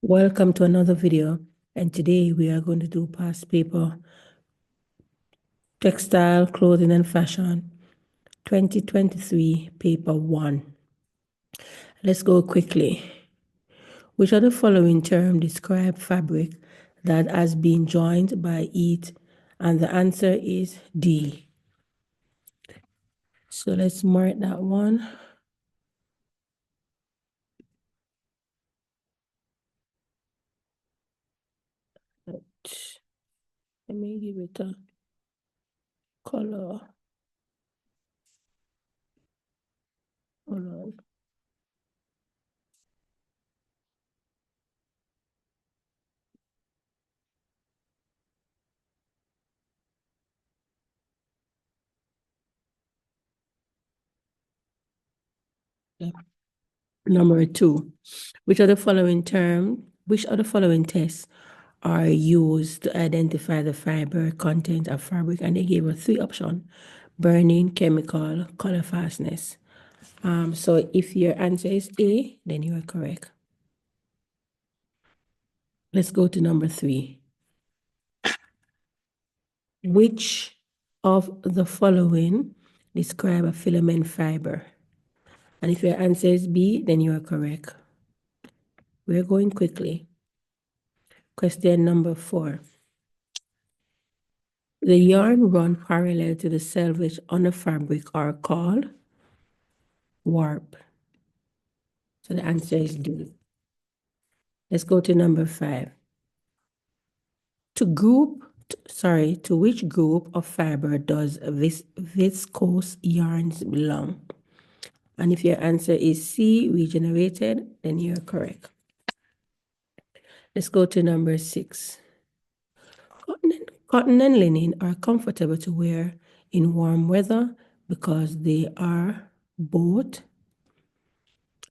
Welcome to another video, and today we are going to do past paper, textile, clothing and fashion, 2023, paper 1. Let's go quickly. Which of the following terms describe fabric that has been joined by it? And the answer is D. So let's mark that one. Let me give it a color. Hold on. Number 2. Which of the following tests are used to identify the fiber content of fabric? And they gave us 3 options: burning, chemical, color fastness. So if your answer is A, then you are correct. Let's go to number 3. Which of the following describe a filament fiber? And if your answer is B, then you are correct. We're going quickly. Question number 4. The yarn run parallel to the selvage on a fabric are called warp. So the answer is D. Let's go to number 5. To which group of fiber does viscose yarns belong? And if your answer is C, regenerated, then you're correct. Let's go to number 6. Cotton and linen are comfortable to wear in warm weather because they are both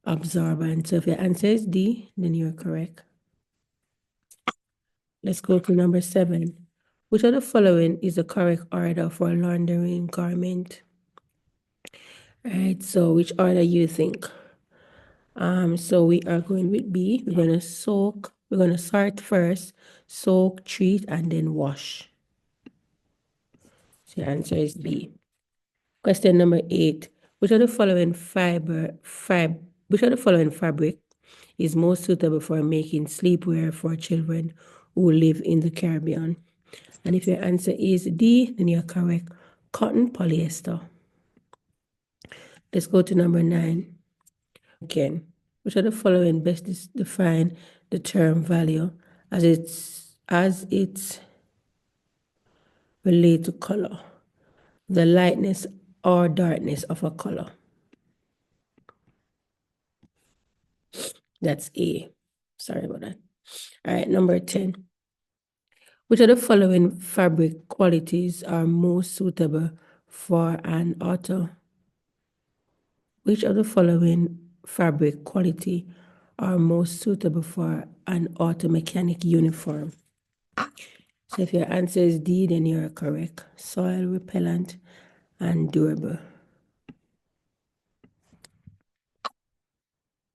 absorbent. So if your answer is D, then you're correct. Let's go to number 7. Which of the following is the correct order for laundering garment? All right, so which order you think? So we are going with B. We're going to soak. We're going to sort first, soak, treat, and then wash. So the answer is B. Question number 8. Which of the following fabric is most suitable for making sleepwear for children who live in the Caribbean? And if your answer is D, then you're correct. Cotton polyester. Let's go to number 9. Again, which of the following best define the term value as it's related to color? The lightness or darkness of a color. That's A. Sorry about that. All right, number 10. Which of the following fabric qualities are most suitable for an auto? Which of the following fabric quality are most suitable for an auto mechanic uniform? So if your answer is D, then you're correct. Soil repellent and durable.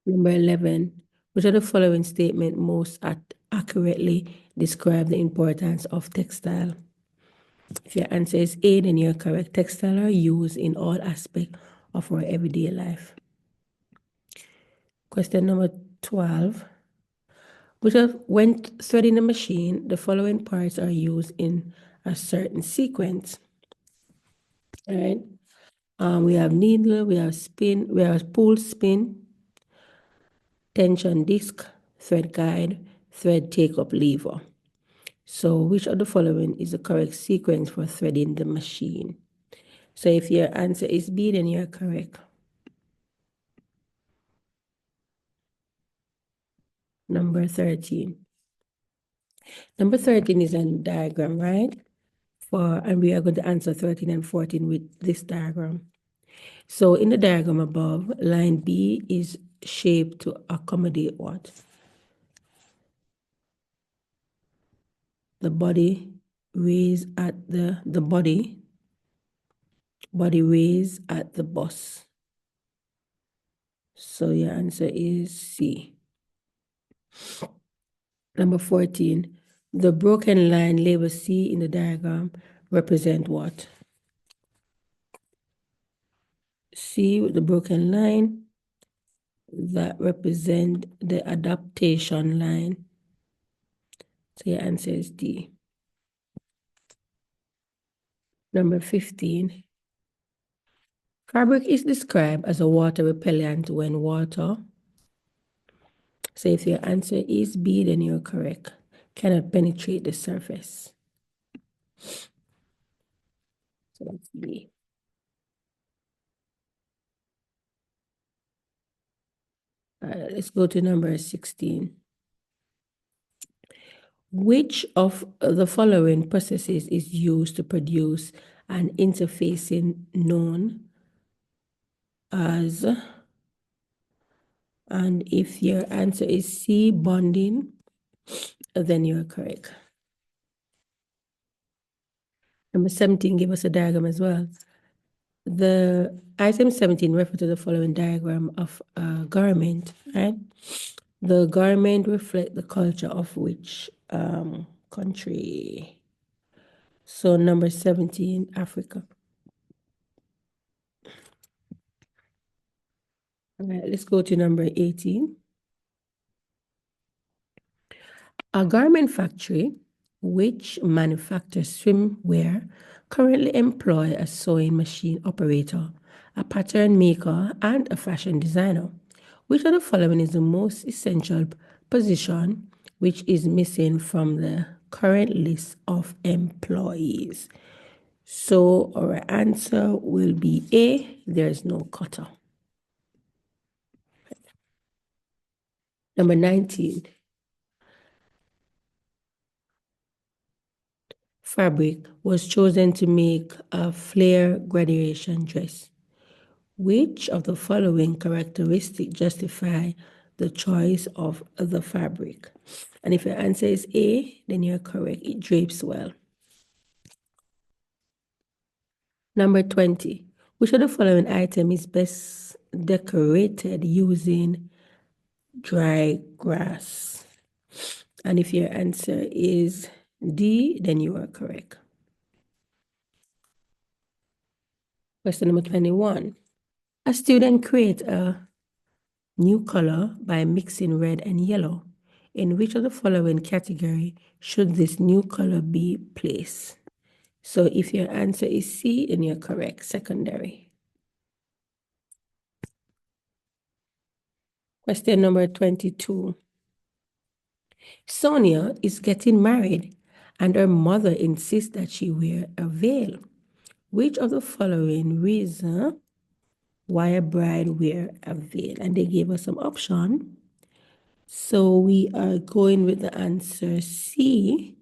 Number 11. Which of the following statement most accurately describe the importance of textile? If your answer is A, then you're correct. Textiles are used in all aspects of our everyday life. Question number 12. When threading a machine, the following parts are used in a certain sequence. All right. We have needle, we have spin, we have pull, spin, tension disc, thread guide, thread take-up lever. So which of the following is the correct sequence for threading the machine? So if your answer is B, then you're correct. Number 13. Number 13 is a diagram, right? And we are going to answer 13 and 14 with this diagram. So in the diagram above, line B is shaped to accommodate what? The body raised at the body raised at the bus. So your answer is C. Number 14, the broken line labeled C in the diagram represent what? C with the broken line, that represent the adaptation line. So your answer is D. Number 15, fabric is described as a water repellent when water. So if your answer is B, then you're correct. Cannot penetrate the surface. So that's B. Let's go to number 16. Which of the following processes is used to produce an interfacing known as, and if your answer is C, bonding, then you're correct. Number 17, give us a diagram as well. The item 17 refers to the following diagram of a garment, right? The garment reflects the culture of which country? So number 17, Africa. All right, let's go to number 18. A garment factory which manufactures swimwear currently employ a sewing machine operator, a pattern maker, and a fashion designer. Which of the following is the most essential position which is missing from the current list of employees? So our answer will be A, there is no cutter. Number 19. Fabric was chosen to make a flare graduation dress. Which of the following characteristics justify the choice of the fabric? And if your answer is A, then you're correct. It drapes well. Number 20. Which of the following item is best decorated using dry grass? And if your answer is D, then you are correct. Question number 21. A student creates a new color by mixing red and yellow. In which of the following category should this new color be placed? So if your answer is C, then you're correct, secondary. Question number 22. Sonia is getting married and her mother insists that she wear a veil. Which of the following reason why a bride wear a veil? And they gave us some option. So we are going with the answer C.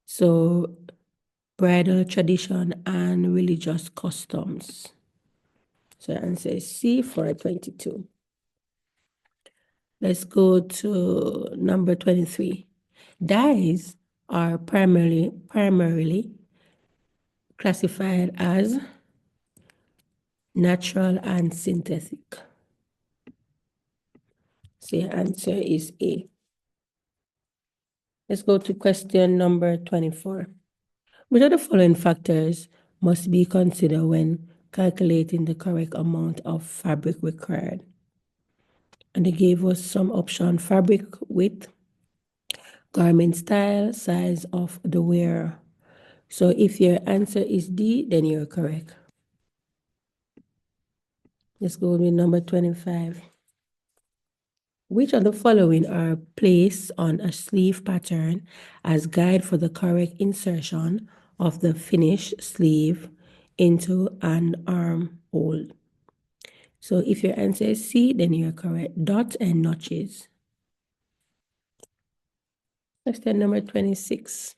So bridal tradition and religious customs. So answer is C for 22. Let's go to number 23. Dyes are primarily classified as natural and synthetic. So your answer is A. Let's go to question number 24. Which of the following factors must be considered when calculating the correct amount of fabric required? And they gave us some option: fabric width, garment style, size of the wearer. So if your answer is D, then you're correct. Let's go with number 25. Which of the following are placed on a sleeve pattern as guide for the correct insertion of the finished sleeve into an armhole? So if your answer is C, then you're correct. Dots and notches. Question number 26.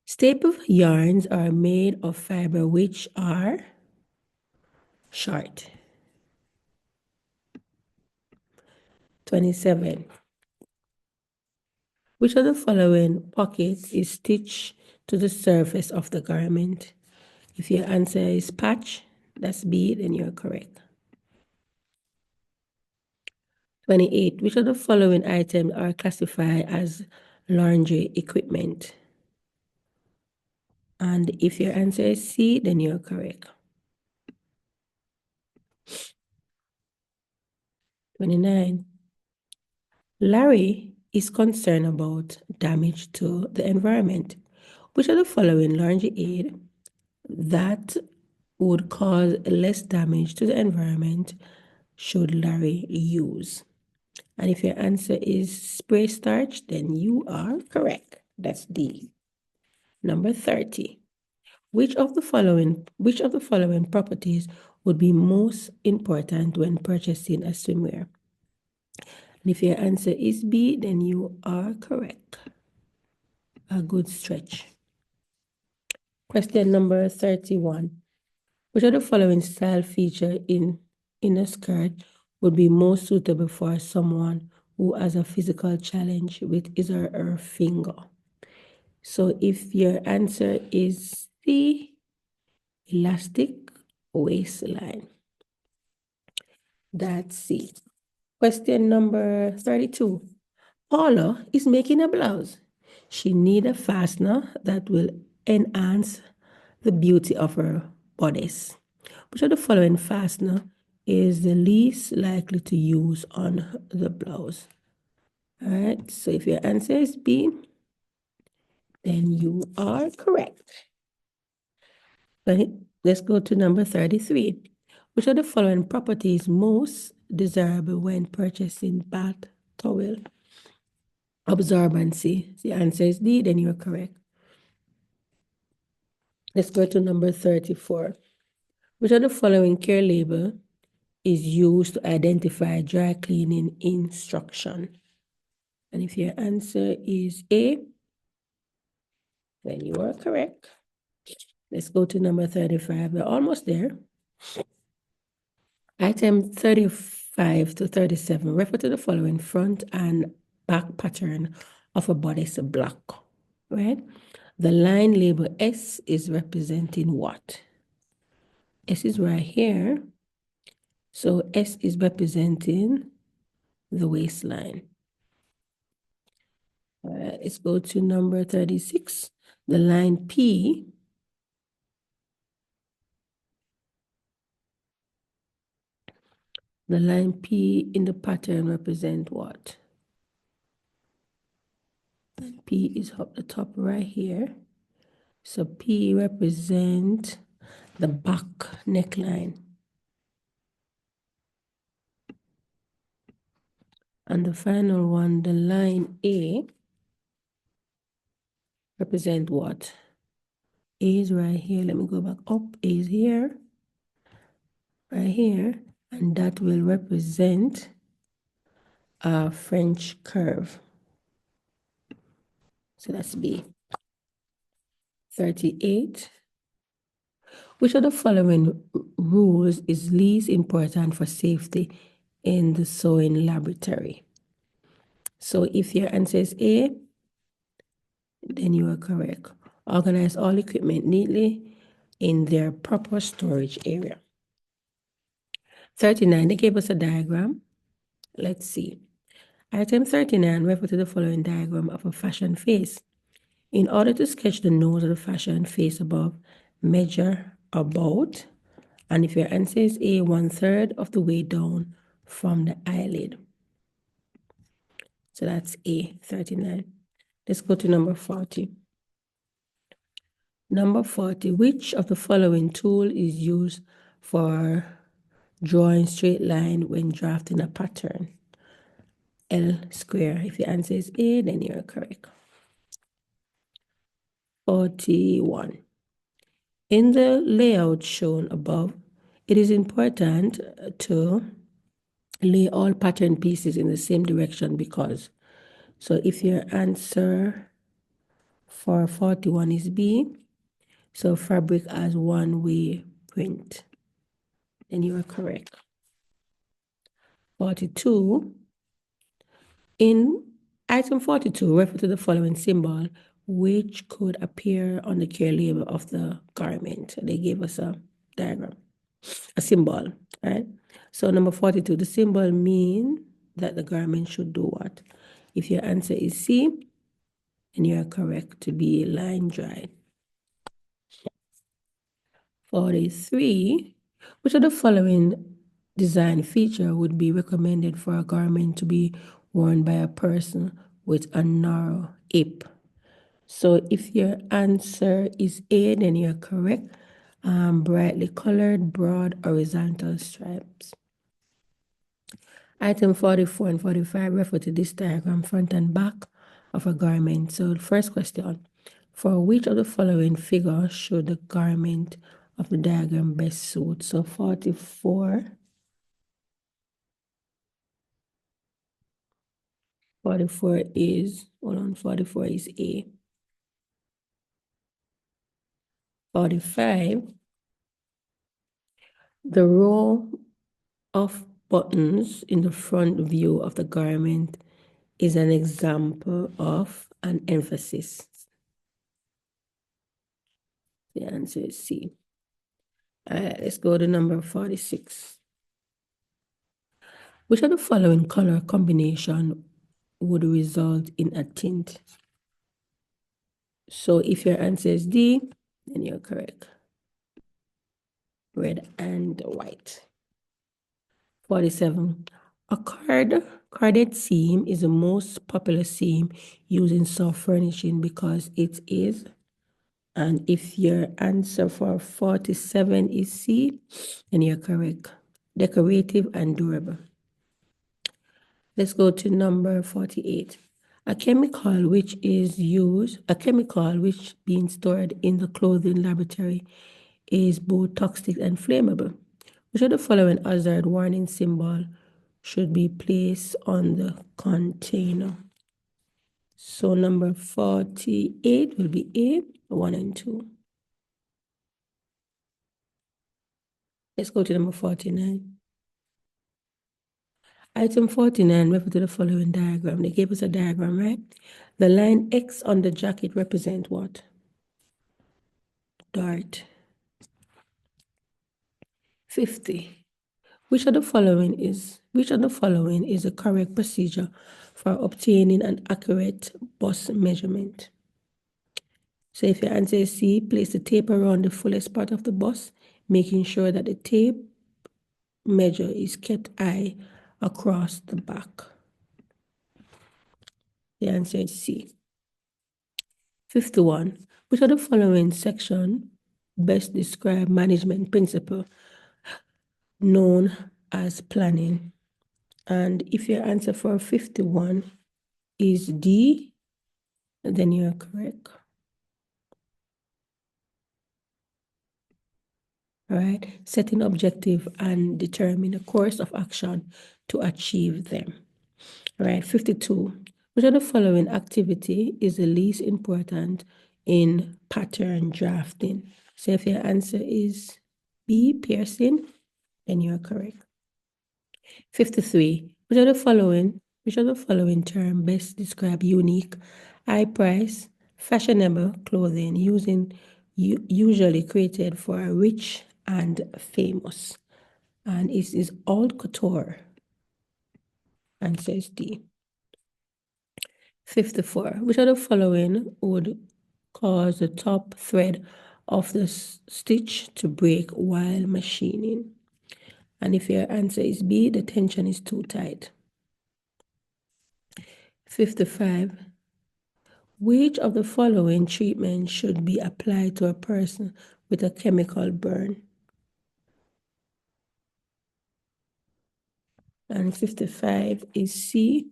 Staple yarns are made of fiber which are short. 27. Which of the following pockets is stitched to the surface of the garment? If your answer is patch, that's B, then you're correct. 28. Which of the following items are classified as laundry equipment? And if your answer is C, then you're correct. 29. Larry is concerned about damage to the environment. Which of the following laundry aid that would cause less damage to the environment should Larry use? And if your answer is spray starch, then you are correct. That's D. Number 30. Which of the following properties would be most important when purchasing a swimwear? And if your answer is B, then you are correct. A good stretch. Question number 31. Which of the following style feature in a skirt would be most suitable for someone who has a physical challenge with his or her finger? So if your answer is C, elastic waistline, that's C. Question number 32. Paula is making a blouse. She needs a fastener that will enhance the beauty of her bodice. Which of the following fastener is the least likely to use on the blouse? All right, so if your answer is B, then you are correct. Let's go to number 33. Which of the following properties most desirable when purchasing bath towel? Absorbency. The answer is D, then you're correct. Let's go to number 34. Which of the following care label is used to identify dry cleaning instruction? And if your answer is A, then you are correct. Let's go to number 35. We're almost there. Item 35 to 37 refer to the following front and back pattern of a bodice block, right? The line label S is representing what? S is right here. So S is representing the waistline. Let's go to number 36. The line P in the pattern represent what? And P is up the top right here. So P represent the back neckline. And the final one, the line A, represent what? A is right here. Let me go back up. A is here, right here. And that will represent a French curve. So that's B. 38. Which of the following rules is least important for safety in the sewing laboratory? So if your answer is A, then you are correct. Organize all equipment neatly in their proper storage area. 39, they gave us a diagram. Let's see. Item 39 refer to the following diagram of a fashion face. In order to sketch the nose of the fashion face above, measure about, and if your answer is A, 1/3 of the way down from the eyelid. So that's A, 39. Let's go to number 40. Number 40, which of the following tool is used for drawing straight line when drafting a pattern? L square. If your answer is A, then you're correct. 41. In the layout shown above, it is important to lay all pattern pieces in the same direction because, so if your answer for 41 is B, so fabric has one-way print, then you are correct. 42, in item 42, refer to the following symbol, which could appear on the care label of the garment. They gave us a diagram, a symbol, right? So number 42, the symbol mean that the garment should do what? If your answer is C, then you are correct to be line dried. 43. Which of the following design feature would be recommended for a garment to be worn by a person with a narrow hip? So if your answer is A, then you're correct. Brightly colored, broad, horizontal stripes. Item 44 and 45 refer to this diagram, front and back of a garment. So the first question, for which of the following figures should the garment of the diagram best suit? So 44 is, hold on, 44 is A. 45, the row of buttons in the front view of the garment is an example of an emphasis. The answer is C. All right, let's go to number 46. Which of the following color combination would result in a tint? So if your answer is D, then you're correct. Red and white. 47. A carded seam is the most popular seam used in soft furnishing because it is. And if your answer for 47 is C, then you're correct. Decorative and durable. Let's go to number 48. A chemical which being stored in the clothing laboratory is both toxic and flammable. Which of the following hazard warning symbol should be placed on the container? So number 48 will be A, 1 and 2. Let's go to number 49. Item 49, refer to the following diagram. They gave us a diagram, right? The line X on the jacket represent what? Dart. 50. Which of the following is the correct procedure for obtaining an accurate bust measurement? So if your answer is C, place the tape around the fullest part of the bust, making sure that the tape measure is kept high across the back. The answer is C. 51. Which of the following section best describe management principle known as planning? And if your answer for 51 is D, then you're correct. All right, setting objective and determine a course of action to achieve them. All right, 52. Which of the following activity is the least important in pattern drafting? So if your answer is B, piercing, then you are correct. 53. Which of the following term best describe unique, high price, fashionable clothing usually created for a rich and famous? And it is haute couture. Answer is D. 54. Which of the following would cause the top thread of the stitch to break while machining? And if your answer is B, the tension is too tight. 55. Which of the following treatment should be applied to a person with a chemical burn? And 55 is C.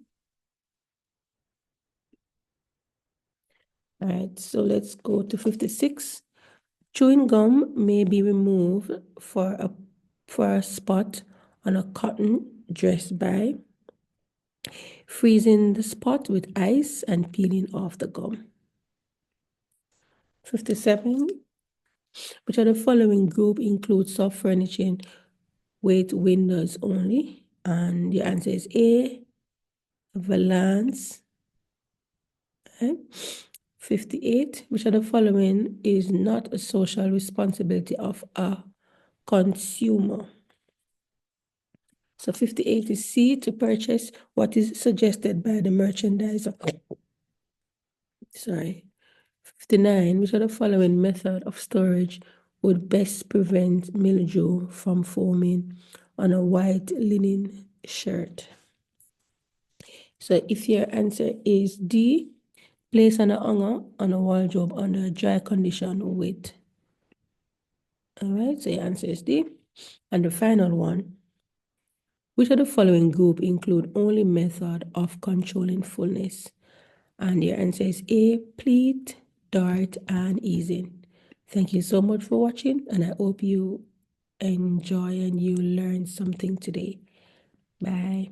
All right, so let's go to 56. Chewing gum may be removed for a spot on a cotton dressed by freezing the spot with ice and peeling off the gum. 57. Which of the following group includes soft furnishing with windows only? And the answer is A, valance. Okay. 58. Which of the following is not a social responsibility of a consumer? So 58 is C, to purchase what is suggested by the merchandiser. Sorry. 59, which of the following method of storage would best prevent mildew from forming on a white linen shirt? So if your answer is D, place on a hanger on a wardrobe under dry condition with. All right, so your answer is D. And the final one, which of the following group include only method of controlling fullness? And your answer is A, pleat, dart, and easing. Thank you so much for watching, and I hope you enjoy and you learn something today. Bye.